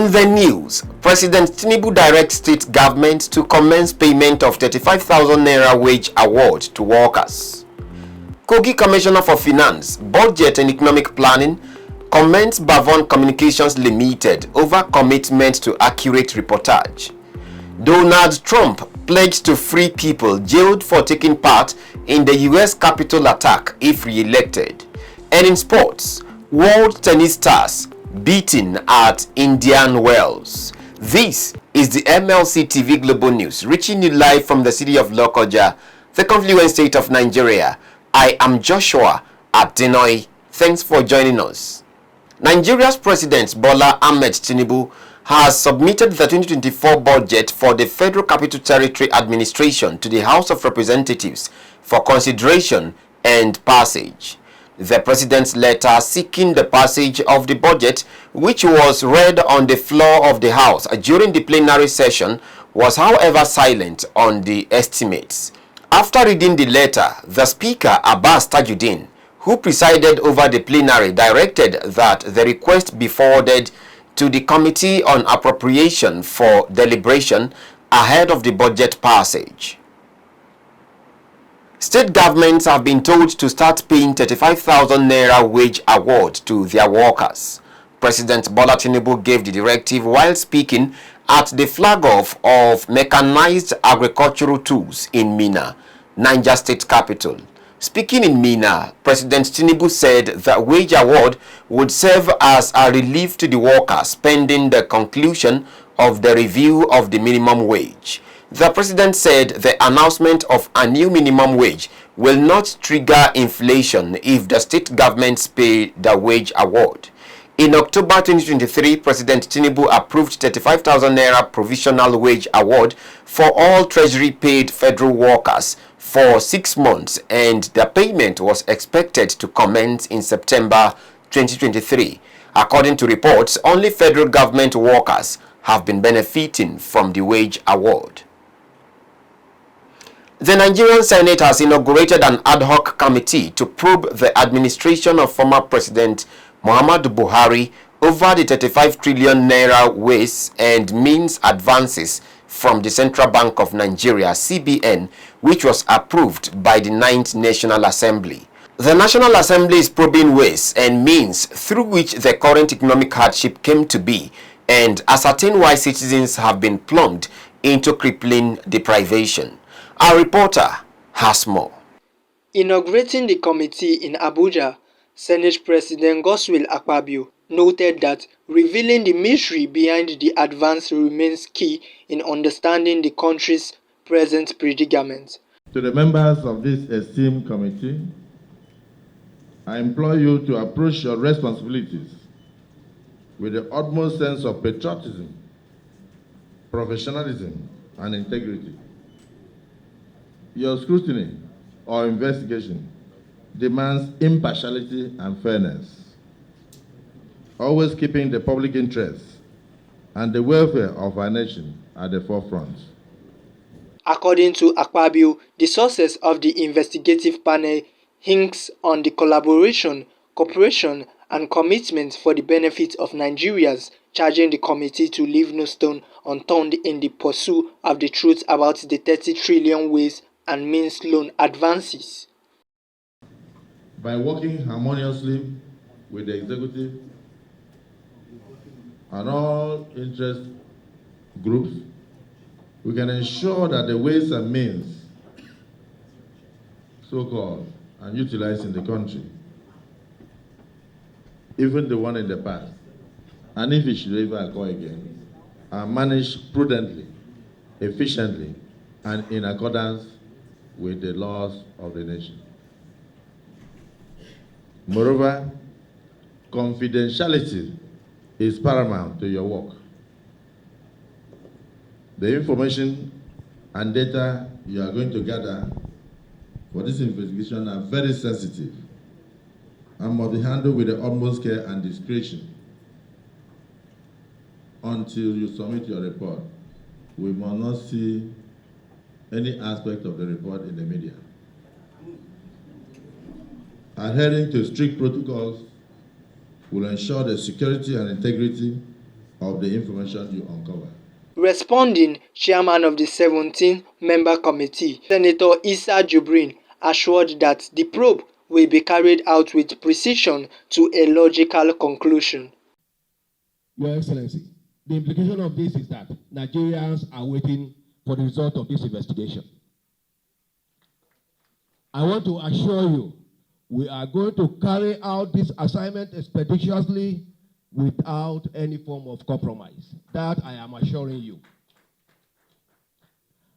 In the news, President Tinubu directs state government to commence payment of 35,000 naira wage award to workers. Kogi Commissioner for Finance, Budget and Economic Planning commends BAVON Communications Limited over commitment to accurate reportage. Donald Trump pledged to free people jailed for taking part in the US Capitol attack if re-elected. And in sports, world tennis stars beaten at Indian Wells. This is the MLC TV Global News, reaching you live from the city of Lokoja, the confluent state of Nigeria. I am Joshua Adenoy. Thanks for joining us. Nigeria's President Bola Ahmed Tinubu has submitted the 2024 budget for the Federal Capital Territory Administration to the House of Representatives for consideration and passage. The president's letter seeking the passage of the budget, which was read on the floor of the House during the plenary session, was however silent on the estimates. After reading the letter, the Speaker, Abbas Tajuddin, who presided over the plenary, directed that the request be forwarded to the Committee on Appropriation for deliberation ahead of the budget passage. State governments have been told to start paying 35,000 naira wage award to their workers. President Bola Tinubu gave the directive while speaking at the flag-off of mechanized agricultural tools in Minna, Niger state capital. Speaking in Minna, President Tinubu said that wage award would serve as a relief to the workers pending the conclusion of the review of the minimum wage. The president said the announcement of a new minimum wage will not trigger inflation if the state governments pay the wage award. In October 2023, President Tinubu approved 35,000 naira provisional wage award for all treasury-paid federal workers for 6 months, and the payment was expected to commence in September 2023. According to reports, only federal government workers have been benefiting from the wage award. The Nigerian Senate has inaugurated an ad hoc committee to probe the administration of former President Muhammadu Buhari over the 35 trillion naira ways and means advances from the Central Bank of Nigeria, CBN, which was approved by the 9th National Assembly. The National Assembly is probing ways and means through which the current economic hardship came to be and ascertain why citizens have been plumbed into crippling deprivation. Our reporter has more. Inaugurating the committee in Abuja, Senate President Godswill Akpabio noted that revealing the mystery behind the advance remains key in understanding the country's present predicament. To the members of this esteemed committee, I implore you to approach your responsibilities with the utmost sense of patriotism, professionalism, and integrity. Your scrutiny or investigation demands impartiality and fairness, always keeping the public interest and the welfare of our nation at the forefront. According to Akpabio, the success of the investigative panel hinges on the collaboration, cooperation, and commitment for the benefit of Nigerians, charging the committee to leave no stone unturned in the pursuit of the truth about the 30 trillion ways and means loan advances. By working harmoniously with the executive and all interest groups, we can ensure that the ways and means, so-called, and utilized in the country, even the one in the past, and if it should ever occur again, are managed prudently, efficiently, and in accordance with the laws of the nation. Moreover, confidentiality is paramount to your work. The information and data you are going to gather for this investigation are very sensitive and must be handled with the utmost care and discretion. Until you submit your report, we must not see any aspect of the report in the media. Adhering to strict protocols will ensure the security and integrity of the information you uncover. Responding, Chairman of the 17-member committee, Senator Issa Jibrin, assured that the probe will be carried out with precision to a logical conclusion. Your Excellency, the implication of this is that Nigerians are waiting for the result of this investigation. I want to assure you, we are going to carry out this assignment expeditiously without any form of compromise. That I am assuring you.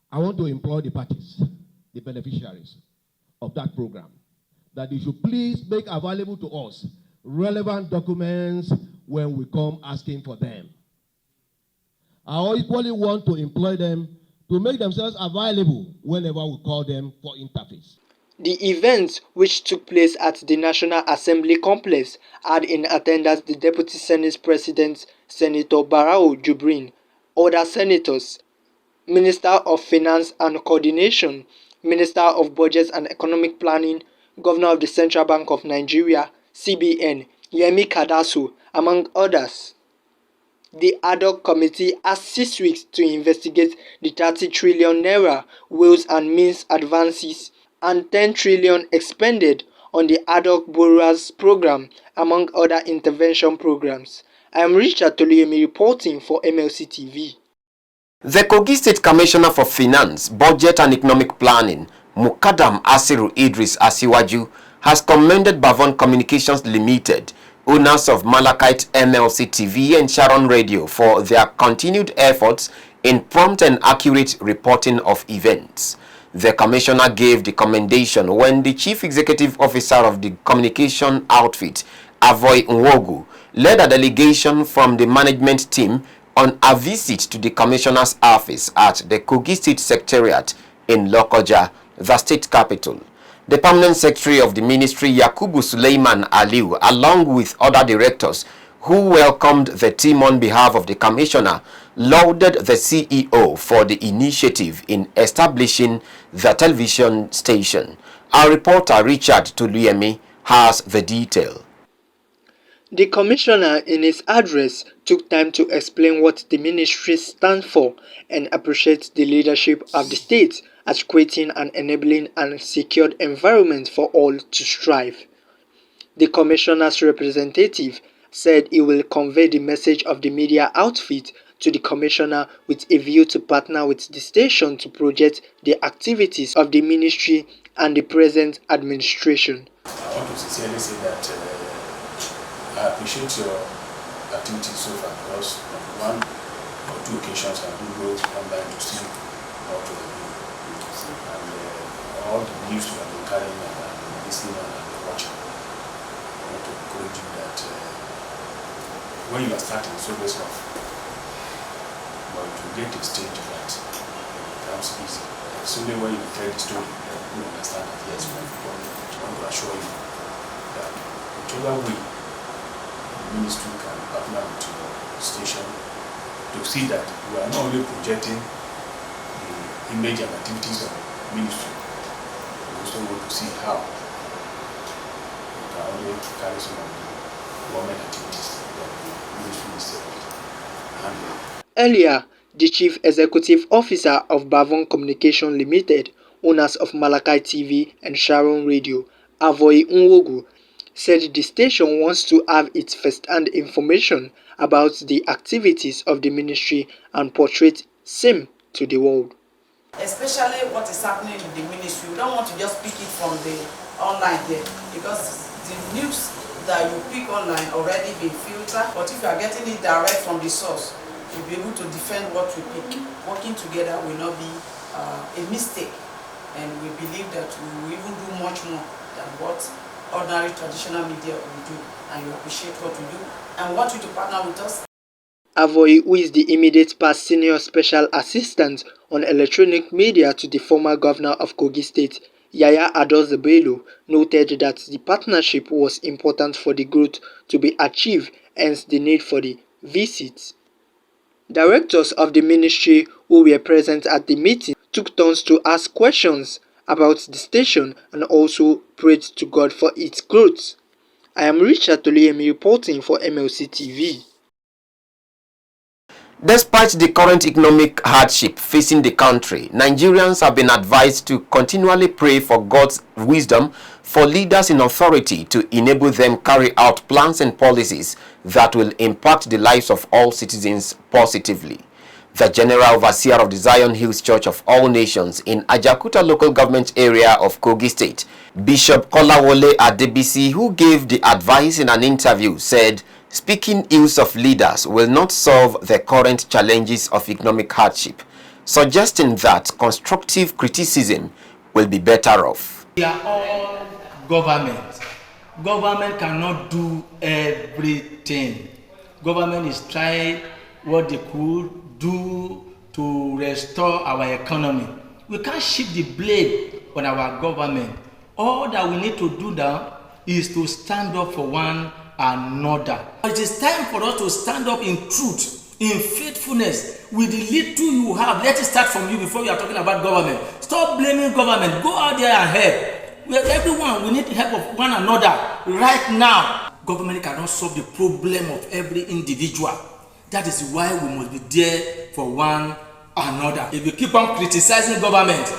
I want to implore the parties, the beneficiaries of that program, that they should please make available to us relevant documents when we come asking for them. I equally want to employ them to make themselves available whenever we call them for interface. The event, which took place at the National Assembly complex, had in attendance the Deputy Senate President, Senator Barau Jibrin, other senators, Minister of Finance and Coordination, Minister of Budget and Economic Planning, Governor of the Central Bank of Nigeria, CBN, Yemi Kadasu, among others. The ad hoc committee has 6 weeks to investigate the 30 trillion naira ways and means advances and 10 trillion expended on the ad hoc borrowers program, among other intervention programs. I am Richard Toluyemi reporting for MLC TV. The Kogi State Commissioner for Finance, Budget and Economic Planning, Mukadam Asiru Idris Asiwaju, has commended BAVON Communications Limited, owners of Malachite MLC TV and Sharon Radio, for their continued efforts in prompt and accurate reporting of events. The commissioner gave the commendation when the Chief Executive Officer of the communication outfit, Avoy Nwogu, led a delegation from the management team on a visit to the commissioner's office at the Kogi State Secretariat in Lokoja, the state capital. The permanent secretary of the ministry, Yakubu Suleiman Aliu, along with other directors who welcomed the team on behalf of the commissioner, lauded the CEO for the initiative in establishing the television station. Our reporter Richard Toluyemi has the detail. The commissioner in his address took time to explain what the ministry stands for and appreciate the leadership of the state at creating an enabling and secured environment for all to strive. The commissioner's representative said he will convey the message of the media outfit to the commissioner with a view to partner with the station to project the activities of the ministry and the present administration. I want to sincerely say that I appreciate your activities so far, because on 1 or 2 occasions I do go online to see how to the news, and all the news you have been carrying and listening and watching. I want to encourage you that when you are starting, it's always rough, but to get to a stage that it becomes easy. It's only when you tell the story that you understand that yes, we have done it. I want to assure you that whichever way ministry can partner with your station to see that we are not only projecting the image and activities of the ministry, we also want to see how we can only carry some of the government activities that the ministry is handling. Earlier, the Chief Executive Officer of BAVON Communication Limited, owners of Malachite TV and Sharon Radio, Avoy Nwogu, said the station wants to have its first-hand information about the activities of the ministry and portray same to the world. Especially what is happening in the ministry. We don't want to just pick it from the online there, because the news that you pick online already been filtered, but if you are getting it direct from the source, you'll be able to defend what we pick. Working together will not be a mistake, and we believe that we will even do much more than what ordinary traditional media will do, and you appreciate what we do and want you to partner with us. Avoy, who is the immediate past senior special assistant on electronic media to the former governor of Kogi State, Yaya Adozebelo, noted that the partnership was important for the growth to be achieved, hence the need for the visit. Directors of the ministry who were present at the meeting took turns to ask questions about the station and also prayed to God for its growth. I am Richard Toluyemi reporting for MLC TV. Despite the current economic hardship facing the country, Nigerians have been advised to continually pray for God's wisdom for leaders in authority to enable them carry out plans and policies that will impact the lives of all citizens positively. The General Overseer of the Zion Hills Church of All Nations in Ajakuta local government area of Kogi State, Bishop Kolawole Adebisi, who gave the advice in an interview, said speaking ills of leaders will not solve the current challenges of economic hardship, suggesting that constructive criticism will be better off. We are all government. Government cannot do everything. Government is trying what they could do to restore our economy. We can't shift the blame on our government. All that we need to do now is to stand up for one another. It is time for us to stand up in truth, in faithfulness, with the little you have. Let it start from you before we are talking about government. Stop blaming government. Go out there and help. Everyone, we need help of one another right now. Government cannot solve the problem of every individual. That is why we must be there for one another. If you keep on criticizing government,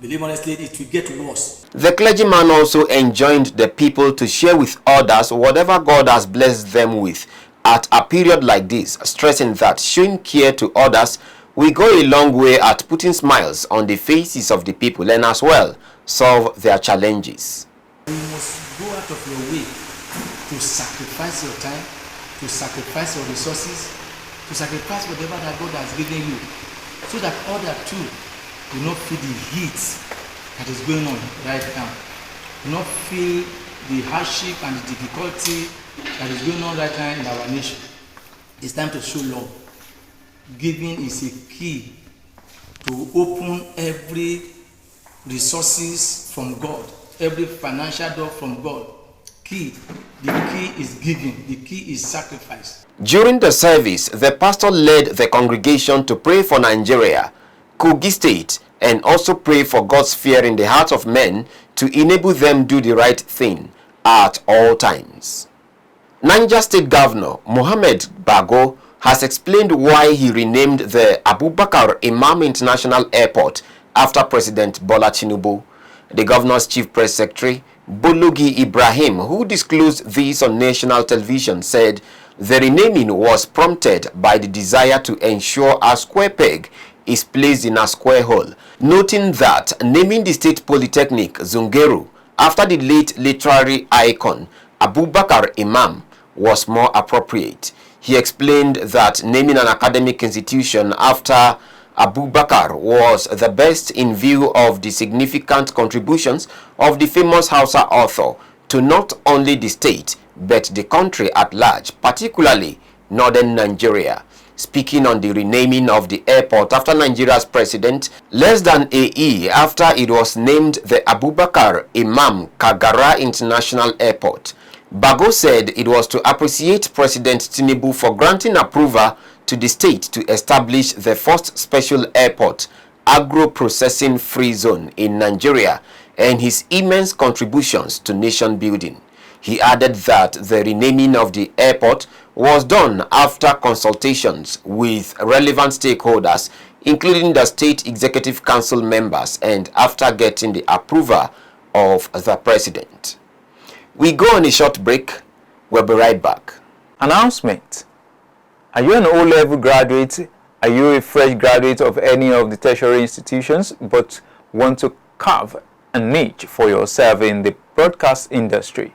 believe honestly, it will get worse. The clergyman also enjoined the people to share with others whatever God has blessed them with at a period like this, stressing that showing care to others will go a long way at putting smiles on the faces of the people and as well solve their challenges. You must go out of your way to sacrifice your time, to sacrifice your resources, to sacrifice whatever that God has given you, so that other too will not feel the heat that is going on right now, will not feel the hardship and the difficulty that is going on right now in our nation. It's time to show love. Giving is a key to open every resources from God, every financial door from God. The key is giving, the key is sacrifice. During the service, the pastor led the congregation to pray for Nigeria, Kogi State, and also pray for God's fear in the hearts of men to enable them do the right thing at all times. Niger State Governor Mohammed Bago has explained why he renamed the Abubakar Imam International Airport after President Bola Tinubu. The governor's chief press secretary, Bologi Ibrahim, who disclosed this on national television, said the renaming was prompted by the desire to ensure a square peg is placed in a square hole, noting that naming the state polytechnic Zungeru after the late literary icon Abubakar Imam was more appropriate. He explained that naming an academic institution after Abubakar was the best in view of the significant contributions of the famous Hausa author to not only the state but the country at large, particularly northern Nigeria. Speaking on the renaming of the airport after Nigeria's president, less than a year after it was named the Abubakar Imam Kagara International Airport, Bago said it was to appreciate President Tinubu for granting approval to the state to establish the first special airport, agro-processing free zone in Nigeria, and his immense contributions to nation building. He added that the renaming of the airport was done after consultations with relevant stakeholders, including the State Executive Council members, and after getting the approval of the president. We go on a short break. We'll be right back. Announcement. Are you an O-level graduate? Are you a fresh graduate of any of the tertiary institutions but want to carve a niche for yourself in the broadcast industry?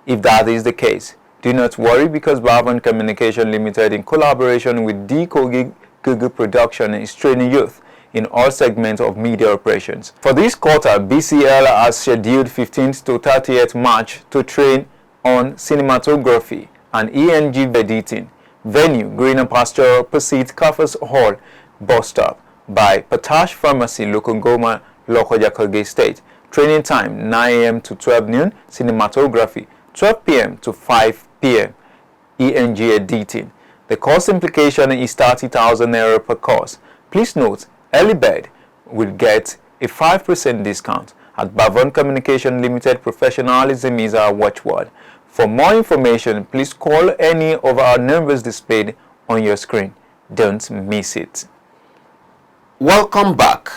If that is the case, do not worry, because BAVON Communication Limited, in collaboration with Kogi Production, is training youth in all segments of media operations. For this quarter, BCL has scheduled 15th to 30th March to train on cinematography and ENG editing. Venue, Greener Pasture opposite Kafas Hall, bus stop by Patash Pharmacy, Lokongoma, Lokoja, Kogi State. Training time 9 a.m. to 12 noon, cinematography 12 p.m. to 5 p.m. ENG editing. The cost implication is 30,000 naira per course. Please note, early bird will get a 5% discount. At BAVON Communication Limited, professionalism is our watchword. For more information, please call any of our numbers displayed on your screen. Don't miss it. Welcome back.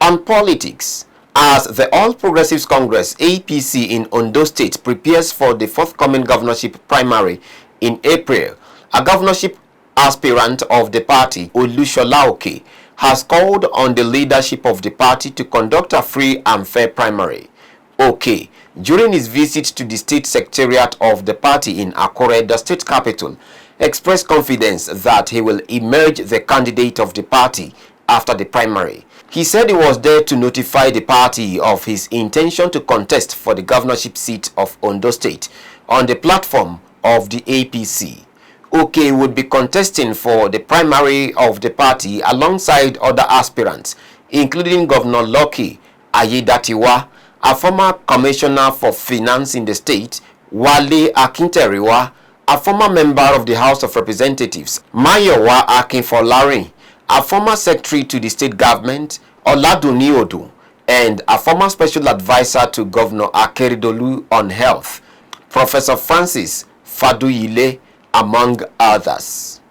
On politics, as the All Progressives Congress APC in Ondo State prepares for the forthcoming governorship primary in April, a governorship aspirant of the party, Olushola Oke, has called on the leadership of the party to conduct a free and fair primary. Oke, during his visit to the state secretariat of the party in Akure, the state capital, expressed confidence that he will emerge the candidate of the party after the primary. He said he was there to notify the party of his intention to contest for the governorship seat of Ondo State on the platform of the APC. Oke would be contesting for the primary of the party alongside other aspirants, including Governor Lucky Ayedatiwa, a former commissioner for finance in the state, Wale Akinteriwa, a former member of the House of Representatives, Mayowa Akinfolarin, a former secretary to the state government, Oladuni Odu, and a former special advisor to Governor Akeredolu on health, Professor Francis Faduyile, among others.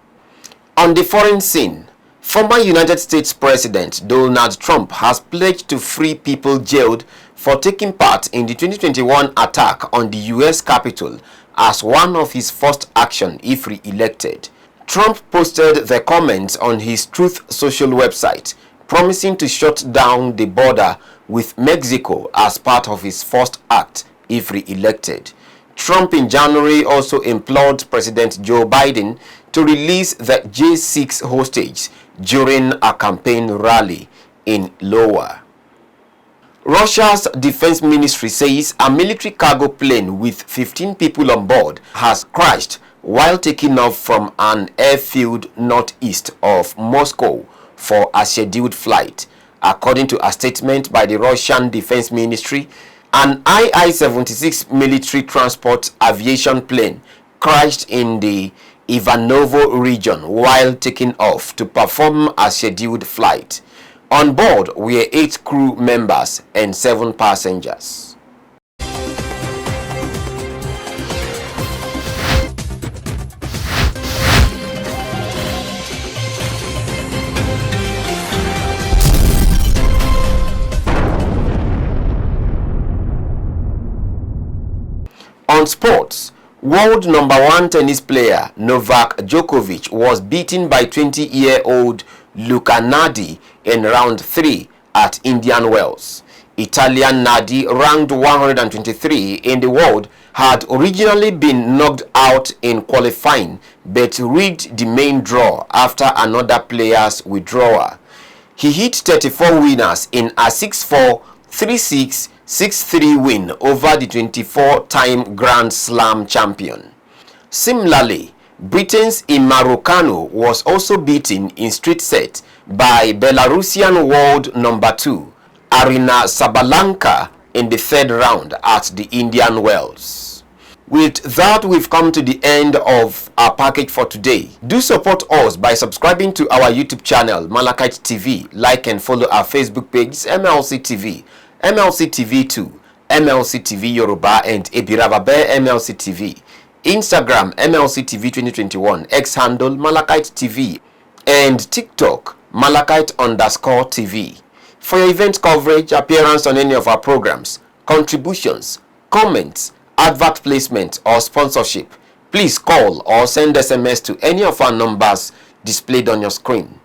On the foreign scene, former United States President Donald Trump has pledged to free people jailed for taking part in the 2021 attack on the U.S. Capitol as one of his first actions if re-elected. Trump posted the comments on his Truth Social website, promising to shut down the border with Mexico as part of his first act if re-elected. Trump in January also implored President Joe Biden to release the J6 hostage during a campaign rally in Iowa. Russia's defense ministry says a military cargo plane with 15 people on board has crashed while taking off from an airfield northeast of Moscow for a scheduled flight. According to a statement by the Russian Defense Ministry, an Il-76 military transport aviation plane crashed in the Ivanovo region while taking off to perform a scheduled flight. On board were 8 crew members and 7 passengers. On sports, world number 1 tennis player Novak Djokovic was beaten by 20-year-old Luca Nardi in round 3 at Indian Wells. Italian Nardi, ranked 123 in the world, had originally been knocked out in qualifying but rigged the main draw after another player's withdrawal. He hit 34 winners in a 6-4, 3-6, 6-3 win over the 24-time Grand Slam champion. Similarly, Britain's Imma Raducanu was also beaten in straight set by Belarusian world number 2 Aryna Sabalenka in the 3rd round at the Indian Wells. With that, we've come to the end of our package for today. Do support us by subscribing to our YouTube channel, Malachite TV. Like and follow our Facebook pages, MLC TV, MLC TV 2, MLC TV Yoruba, and Ebiravabe MLC TV. Instagram, MLC TV 2021, X handle, Malachite TV, and TikTok, Malachite_TV. For your event coverage, appearance on any of our programs, contributions, comments, advert placement, or sponsorship, please call or send SMS to any of our numbers displayed on your screen.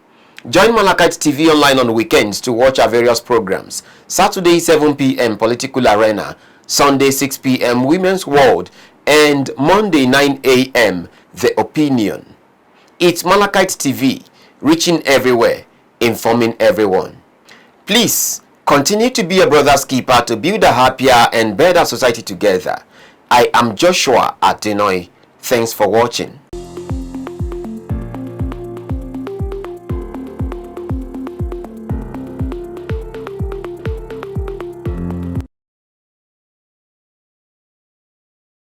Join Malachite TV online on weekends to watch our various programs. Saturday 7 p.m. Political Arena, Sunday 6 p.m. Women's World, and Monday 9 a.m. The Opinion. It's Malachite TV, reaching everywhere, informing everyone. Please continue to be a brother's keeper to build a happier and better society together. I am Joshua Adenoy. Thanks for watching.